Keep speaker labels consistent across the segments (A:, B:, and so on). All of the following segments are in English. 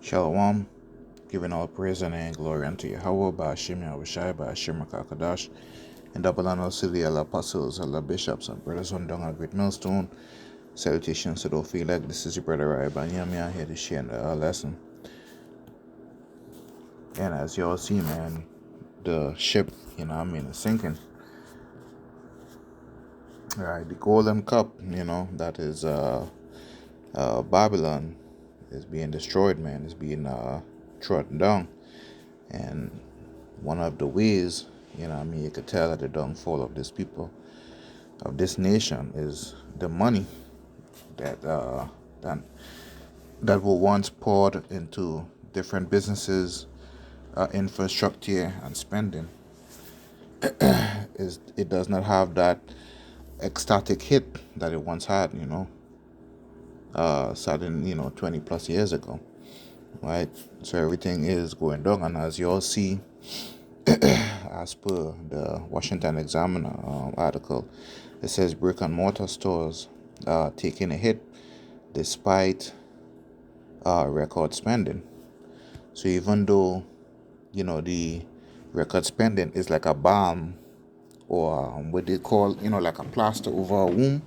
A: Shalom, giving all praise and glory unto Yahweh, Ba'ashim Yahushai, Ba'ashim Rakakadash, and double honor to the Allah apostles, Allah bishops, and brothers on down a great millstone. Salutations to those feel like this is your brother Rai Banyamia here to share the lesson. And as y'all see, man, the ship, is sinking. Alright, the Golden Cup, that is Babylon is being destroyed, man, is being trodden down. And one of the ways, you could tell that the downfall of this people, of this nation, is the money that that were once poured into different businesses, infrastructure, and spending. It does not have that ecstatic hit that it once had, starting 20 plus years ago, right? So everything is going down, and as you all see, as per the Washington Examiner article, it says brick and mortar stores taking a hit despite record spending. So even though the record spending is like a balm, or what they call like a plaster over a wound,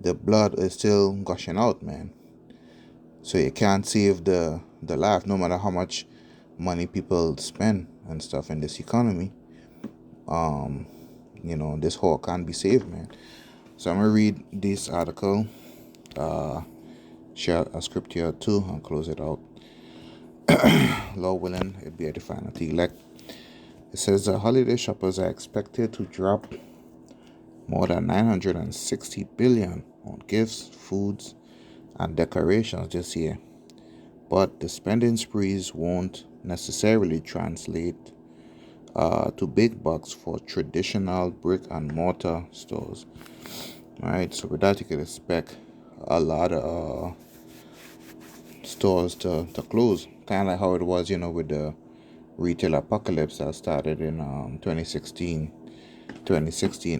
A: the blood is still gushing out, man. So you can't save the life, no matter how much money people spend and stuff in this economy. This whole can't be saved, man. So I'm gonna read this article, share a scripture too, and close it out. Lord willing, it be edifying unto elect. It says the holiday shoppers are expected to drop more than 960 billion on gifts, foods, and decorations this year. But the spending sprees won't necessarily translate to big bucks for traditional brick and mortar stores. Alright, so with that you can expect a lot of stores to close. Kind of like how it was, with the retail apocalypse that started in 2016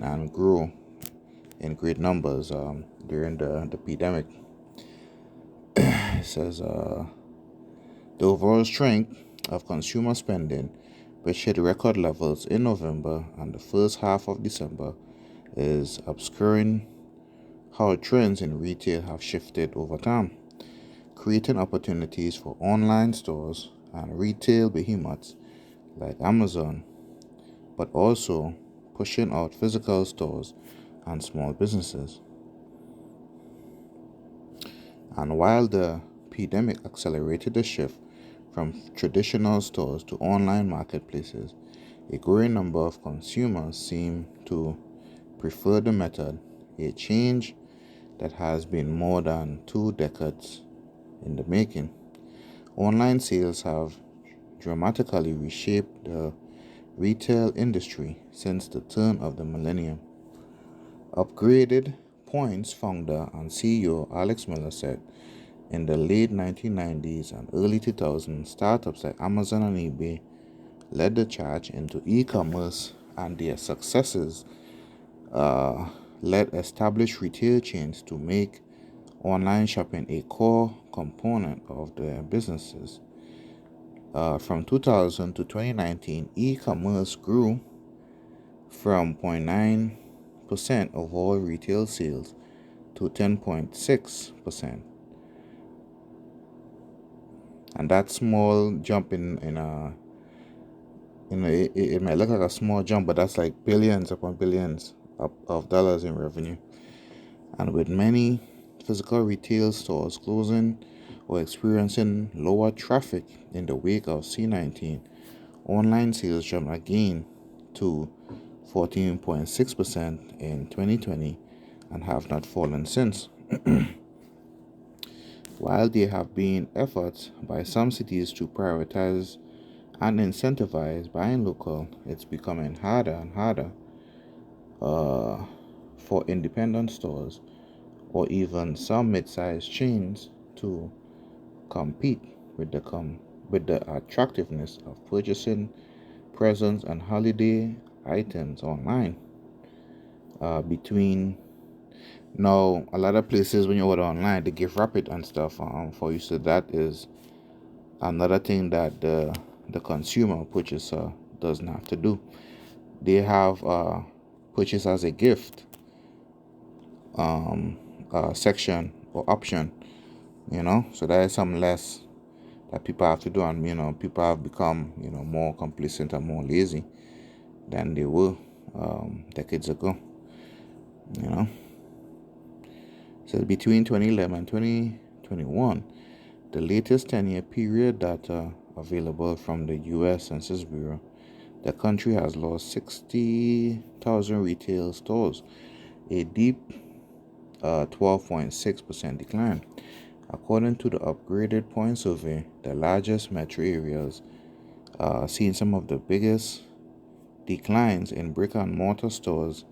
A: and grew in great numbers during the pandemic. It says the overall strength of consumer spending, which hit record levels in November and the first half of December, is obscuring how trends in retail have shifted over time, creating opportunities for online stores and retail behemoths like Amazon, but also pushing out physical stores and small businesses. And while the pandemic accelerated the shift from traditional stores to online marketplaces, a growing number of consumers seem to prefer the method, a change that has been more than 2 decades in the making. Online sales have dramatically reshaped the retail industry since the turn of the millennium. Upgraded Points founder and CEO Alex Miller said in the late 1990s and early 2000s, startups like Amazon and eBay led the charge into e-commerce, and their successes led established retail chains to make online shopping a core component of their businesses. From 2000 to 2019, e-commerce grew from 0.9% of all retail sales to 10.6%. And that small jump it might look like a small jump, but that's like billions upon billions of dollars in revenue. And with many physical retail stores closing or experiencing lower traffic in the wake of C-19, online sales jumped again to 14.6% in 2020 and have not fallen since. While there have been efforts by some cities to prioritize and incentivize buying local, it's becoming harder and harder for independent stores or even some mid-sized chains to compete with the attractiveness of purchasing presents and holiday items online. Now, a lot of places when you order online, they give rapid and stuff for you. So that is another thing that the consumer purchaser doesn't have to do. They have purchase as a gift section or option, so that is some less that people have to do, and people have become more complacent and more lazy than they were decades ago. So between 2011 and 2021, the latest 10-year period data available from the U.S. Census Bureau, the country has lost 60,000 retail stores, a deep 12.6% decline. According to the upgraded point survey, the largest metro areas seen some of the biggest declines in brick and mortar stores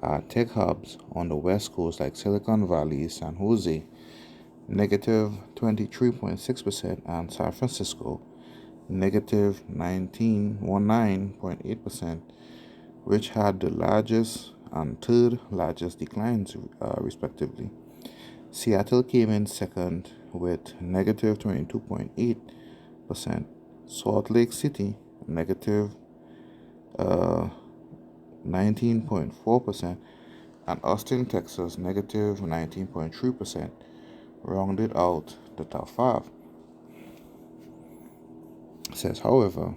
A: are tech hubs on the West Coast like Silicon Valley, San Jose, negative 23.6%, and San Francisco, negative 19.8%, which had the largest and third largest declines, respectively. Seattle came in second with negative 22.8%, Salt Lake City, negative 19.4%, and Austin, Texas, negative 19.3%, rounded out the top five. It says, however,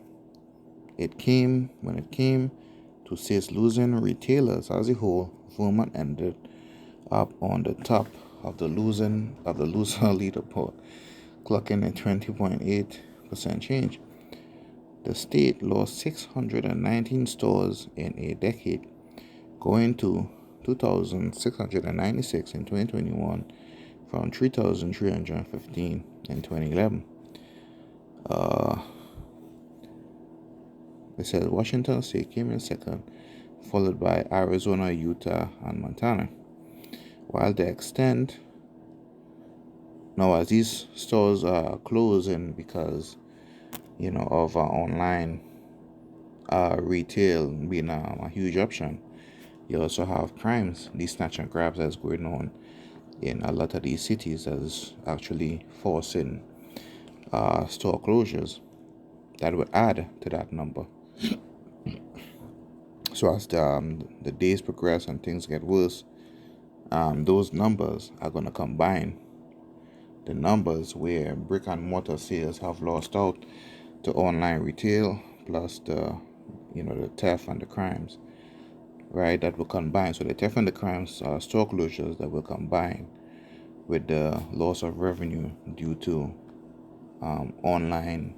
A: when it came to sales losing retailers as a whole, Vermont ended up on the top of the loser leaderboard, clocking a 20.8% change. The state lost 619 stores in a decade, going to 2,696 in 2021 from 3,315 in 2011. It says Washington State came in second, followed by Arizona, Utah, and Montana. While the extent, now as these stores are closing because of online retail being a huge option, you also have crimes, these snatch and grabs that's going on in a lot of these cities that's actually forcing store closures that would add to that number. So as the days progress and things get worse, those numbers are going to combine. The numbers where brick and mortar sales have lost out to online retail, plus the theft and the crimes, right? That will combine. So the theft and the crimes are store closures that will combine with the loss of revenue due to online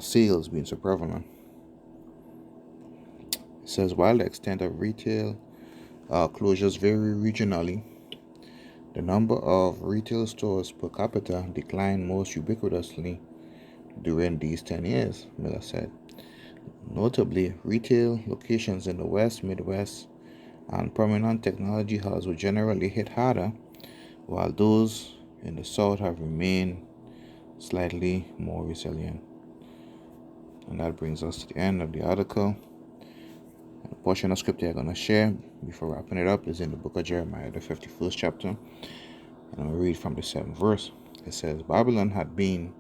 A: sales being so prevalent. It says while the extent of retail closures vary regionally, the number of retail stores per capita declined most ubiquitously during these 10 years, Miller said. Notably, retail locations in the West, Midwest, and prominent technology hubs were generally hit harder, while those in the South have remained slightly more resilient. And that brings us to the end of the article. And the portion of scripture I'm going to share before wrapping it up is in the book of Jeremiah, the 51st chapter. And I'm going to read from the 7th verse. It says, Babylon had been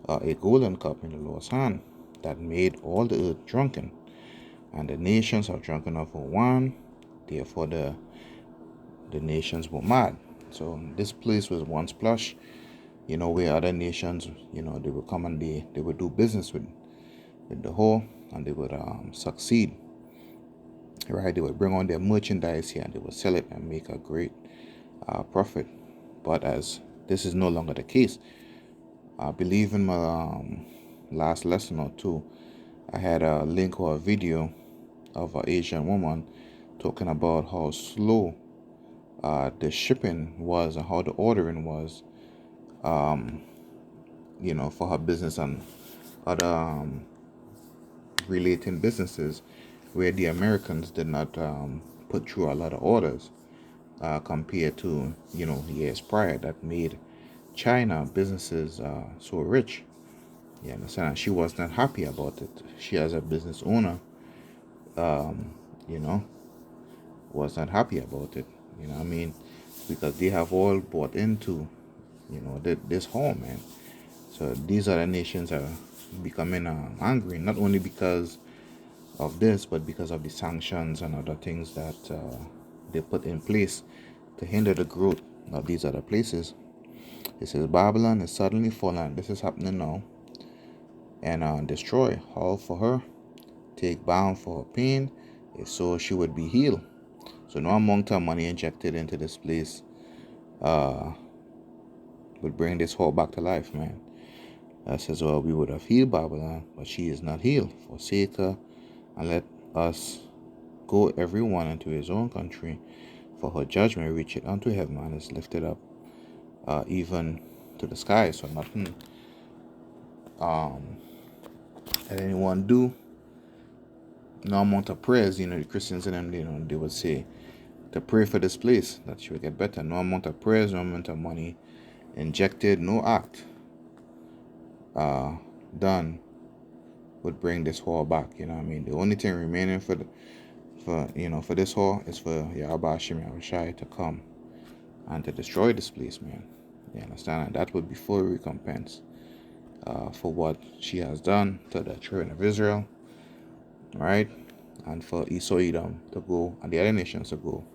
A: a golden cup in the Lord's hand that made all the earth drunken, and the nations have drunken of her wine, therefore the nations were mad. So this place was once plush, where other nations, they would come and they would do business with the whole, and they would succeed, right? They would bring on their merchandise here and they would sell it and make a great profit. But as this is no longer the case, I believe in my last lesson or two, I had a link or a video of an Asian woman talking about how slow the shipping was and how the ordering was, for her business and other relating businesses, where the Americans did not put through a lot of orders compared to years prior, that made China businesses so rich. You understand? She was not happy about it. She, as a business owner, was not happy about it. You know what I mean? Because they have all bought into, this whole, man. So these other nations are becoming angry, not only because of this, but because of the sanctions and other things that they put in place to hinder the growth of these other places. It says Babylon is suddenly fallen. This is happening now. And destroy all for her. Take bound for her pain, if so she would be healed. So no amount of money injected into this place would bring this whole back to life, man. That says, well, we would have healed Babylon, but she is not healed. Forsake her, and let us go every one into his own country, for her judgment reacheth unto heaven, and is lifted up even to the sky. So nothing that anyone do, no amount of prayers, the Christians and them, they would say to pray for this place that she will get better. No amount of prayers, no amount of money injected, no act done would bring this whore back. You know what I mean? The only thing remaining for this whore is for Yahweh Hashem Yahushai to come and to destroy this place, man. You understand? And that would be full recompense for what she has done to the children of Israel, right? And for Esau Edom to go, and the other nations to go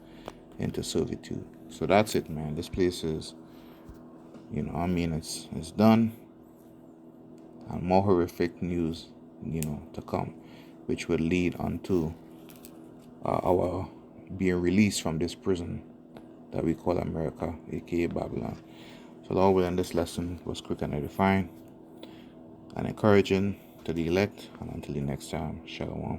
A: into servitude. So that's it, man. This place is, it's done. And more horrific news, to come, which would lead unto our being released from this prison that we call America, aka Babylon. So Lord willing, this lesson was quick and edifying and encouraging to the elect. And until the next time, Shalom.